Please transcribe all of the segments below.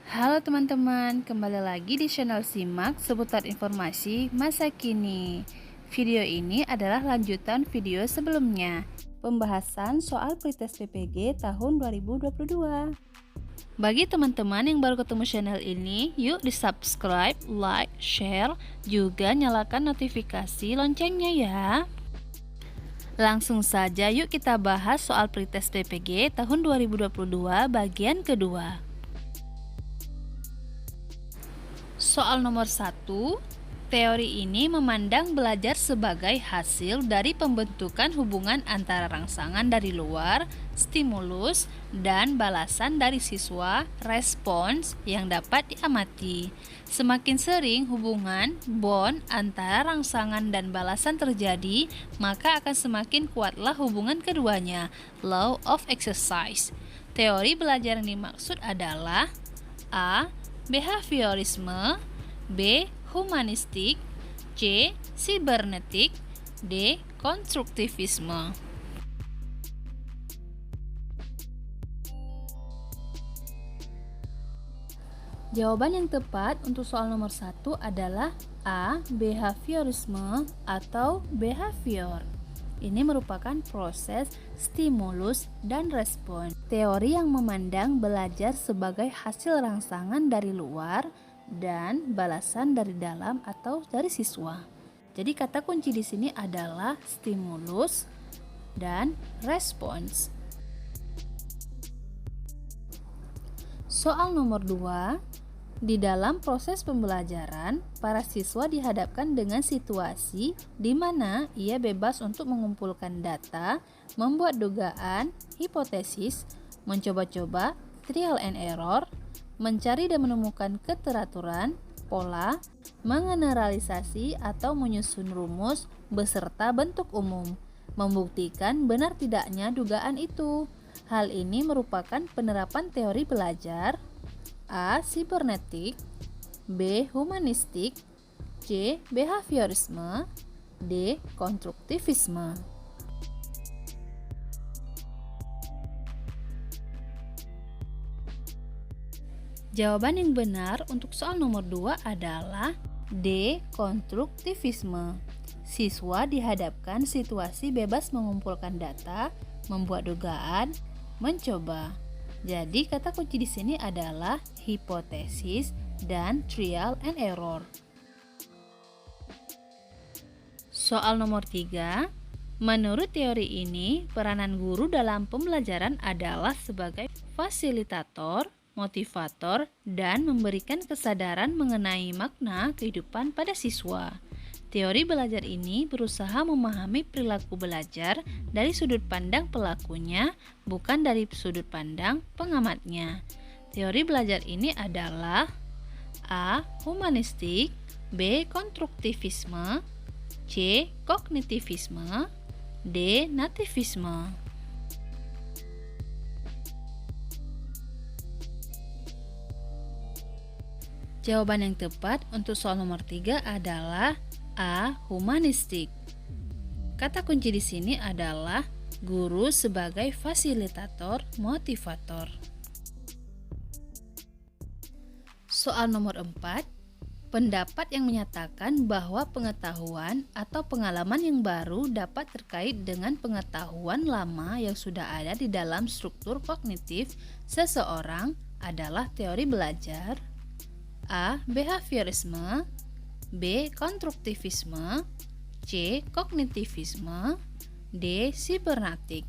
Halo teman-teman, kembali lagi di channel Simak seputar informasi masa kini. Video ini adalah lanjutan video sebelumnya, pembahasan soal pretest PPG tahun 2022. Bagi teman-teman yang baru ketemu channel ini, yuk di subscribe, like, share, juga nyalakan notifikasi loncengnya ya. Langsung saja yuk kita bahas soal pretest PPG tahun 2022 bagian kedua. Soal nomor 1, teori ini memandang belajar sebagai hasil dari pembentukan hubungan antara rangsangan dari luar, stimulus, dan balasan dari siswa, respons yang dapat diamati. Semakin sering hubungan bond antara rangsangan dan balasan terjadi, maka akan semakin kuatlah hubungan keduanya. Law of exercise. Teori belajar yang dimaksud adalah A. Behaviorisme, B. Humanistik, C. Sibernetik, D. Konstruktivisme. Jawaban yang tepat untuk soal nomor 1 adalah A. Behaviorisme atau behavior. Ini merupakan proses stimulus dan respon. Teori yang memandang belajar sebagai hasil rangsangan dari luar dan balasan dari dalam atau dari siswa. Jadi kata kunci di sini adalah stimulus dan respons. Soal nomor 2. Di dalam proses pembelajaran, para siswa dihadapkan dengan situasi di mana ia bebas untuk mengumpulkan data, membuat dugaan, hipotesis, mencoba-coba, trial and error, mencari dan menemukan keteraturan, pola, mengeneralisasi atau menyusun rumus beserta bentuk umum, membuktikan benar tidaknya dugaan itu. Hal ini merupakan penerapan teori belajar A. Sibernetik, B. Humanistik, C. Behaviorisme, D. Konstruktivisme. Jawaban yang benar untuk soal nomor 2 adalah D. Konstruktivisme. Siswa dihadapkan situasi bebas mengumpulkan data, membuat dugaan, mencoba. Jadi kata kunci di sini adalah hipotesis dan trial and error. Soal nomor 3. Menurut teori ini, peranan guru dalam pembelajaran adalah sebagai fasilitator, motivator, dan memberikan kesadaran mengenai makna kehidupan pada siswa. Teori belajar ini berusaha memahami perilaku belajar dari sudut pandang pelakunya, bukan dari sudut pandang pengamatnya. Teori belajar ini adalah A. Humanistik, B. Konstruktivisme, C. Kognitivisme, D. Nativisme. Jawaban yang tepat untuk soal nomor 3 adalah A. Humanistik. Kata kunci di sini adalah guru sebagai fasilitator, motivator. Soal nomor 4. Pendapat yang menyatakan bahwa pengetahuan atau pengalaman yang baru dapat terkait dengan pengetahuan lama yang sudah ada di dalam struktur kognitif seseorang adalah teori belajar A. Behaviorisme, B. Konstruktivisme, C. Kognitivisme, D. Sibernetik.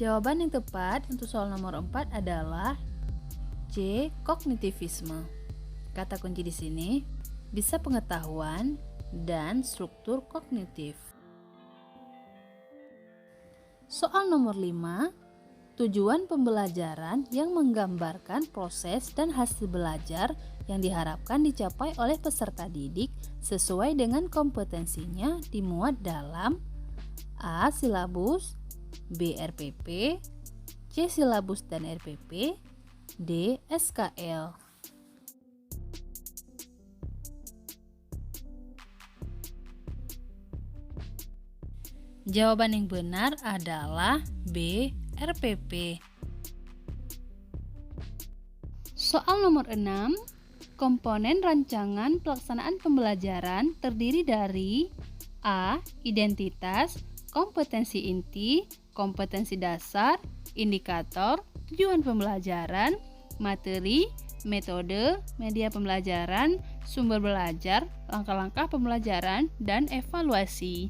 Jawaban yang tepat untuk soal nomor 4 adalah C. Kognitivisme. Kata kunci di sini bisa pengetahuan dan struktur kognitif. Soal nomor 5. Tujuan pembelajaran yang menggambarkan proses dan hasil belajar yang diharapkan dicapai oleh peserta didik sesuai dengan kompetensinya dimuat dalam A. Silabus, B. RPP, C. Silabus dan RPP, D. SKL. Jawaban yang benar adalah B. RPP. Soal nomor 6. Komponen rancangan pelaksanaan pembelajaran terdiri dari A. Identitas, kompetensi inti, kompetensi dasar, indikator, tujuan pembelajaran, materi, metode, media pembelajaran, sumber belajar, langkah-langkah pembelajaran, dan evaluasi.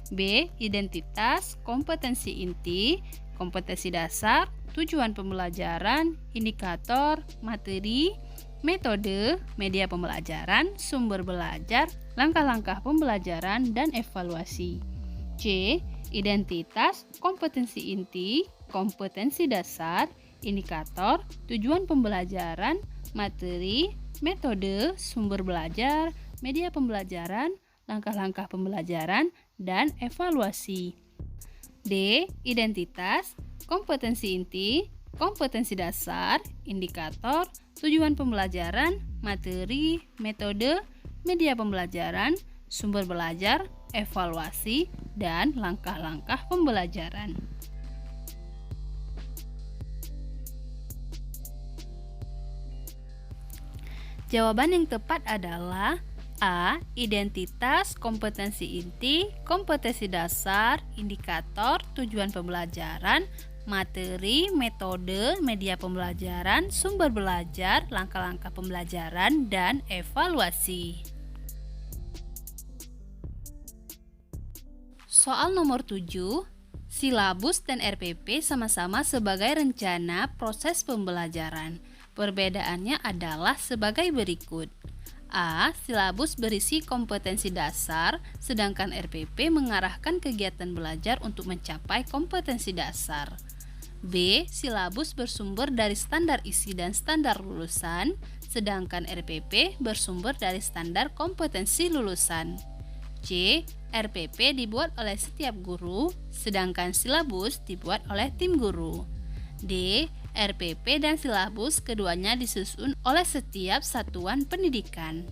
B. Identitas, kompetensi inti, kompetensi dasar, tujuan pembelajaran, indikator, materi, metode, media pembelajaran, sumber belajar, langkah-langkah pembelajaran, dan evaluasi. C. Identitas, kompetensi inti, kompetensi dasar, indikator, tujuan pembelajaran, materi, metode, sumber belajar, media pembelajaran, langkah-langkah pembelajaran, dan evaluasi. D. Identitas, kompetensi inti, kompetensi dasar, indikator, tujuan pembelajaran, materi, metode, media pembelajaran, sumber belajar, evaluasi, dan langkah-langkah pembelajaran. Jawaban yang tepat adalah A. Identitas, kompetensi inti, kompetensi dasar, indikator, tujuan pembelajaran, materi, metode, media pembelajaran, sumber belajar, langkah-langkah pembelajaran, dan evaluasi. Soal nomor 7. Silabus dan RPP sama-sama sebagai rencana proses pembelajaran. Perbedaannya adalah sebagai berikut. A. Silabus berisi kompetensi dasar, sedangkan RPP mengarahkan kegiatan belajar untuk mencapai kompetensi dasar. B. Silabus bersumber dari standar isi dan standar lulusan, sedangkan RPP bersumber dari standar kompetensi lulusan. C. RPP dibuat oleh setiap guru, sedangkan silabus dibuat oleh tim guru. D. RPP dan silabus keduanya disusun oleh setiap satuan pendidikan.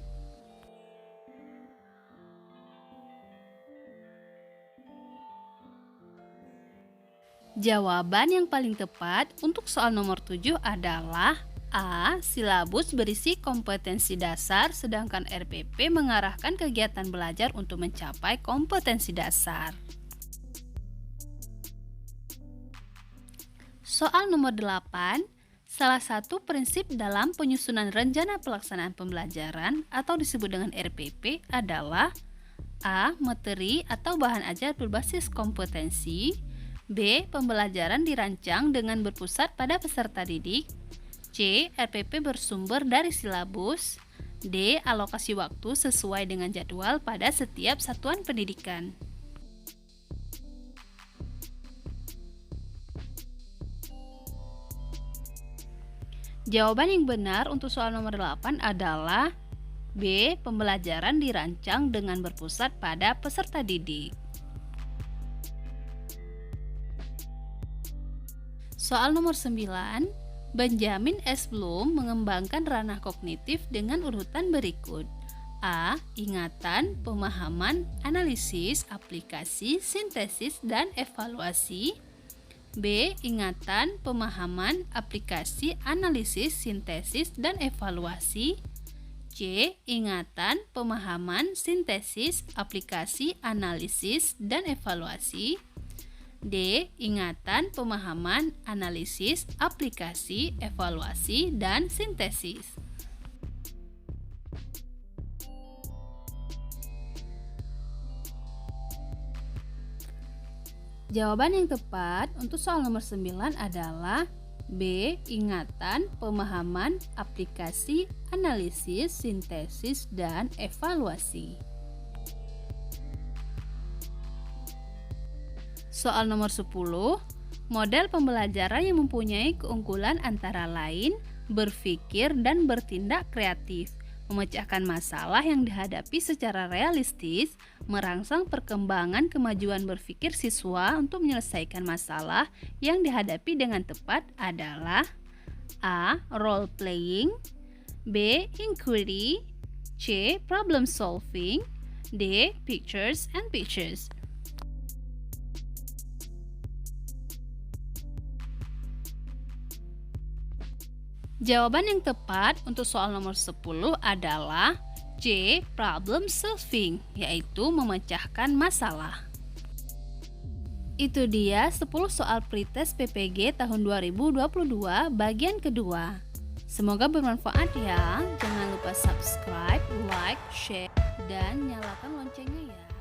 Jawaban yang paling tepat untuk soal nomor 7 adalah A. Silabus berisi kompetensi dasar, sedangkan RPP mengarahkan kegiatan belajar untuk mencapai kompetensi dasar. Soal nomor 8. Salah satu prinsip dalam penyusunan rencana pelaksanaan pembelajaran atau disebut dengan RPP adalah A. Materi atau bahan ajar berbasis kompetensi. B. Pembelajaran dirancang dengan berpusat pada peserta didik. C. RPP bersumber dari silabus. D. Alokasi waktu sesuai dengan jadwal pada setiap satuan pendidikan. Jawaban yang benar untuk soal nomor 8 adalah B. Pembelajaran dirancang dengan berpusat pada peserta didik. Soal nomor 9. Benjamin S. Bloom mengembangkan ranah kognitif dengan urutan berikut. A. Ingatan, pemahaman, analisis, aplikasi, sintesis, dan evaluasi. B. Ingatan, pemahaman, aplikasi, analisis, sintesis, dan evaluasi. C. Ingatan, pemahaman, sintesis, aplikasi, analisis, dan evaluasi. D. Ingatan, pemahaman, analisis, aplikasi, evaluasi, dan sintesis. Jawaban yang tepat untuk soal nomor 9 adalah B. Ingatan, pemahaman, aplikasi, analisis, sintesis, dan evaluasi. Soal nomor 10. Model pembelajaran yang mempunyai keunggulan antara lain berpikir dan bertindak kreatif, memecahkan masalah yang dihadapi secara realistis, merangsang perkembangan kemajuan berpikir siswa untuk menyelesaikan masalah yang dihadapi dengan tepat adalah A. Role playing, B. Inquiry, C. Problem solving, D. Pictures and pictures. Jawaban yang tepat untuk soal nomor 10 adalah C. Problem solving, yaitu memecahkan masalah. Itu dia 10 soal pretest PPG tahun 2022 bagian kedua. Semoga bermanfaat ya. Jangan lupa subscribe, like, share, dan nyalakan loncengnya ya.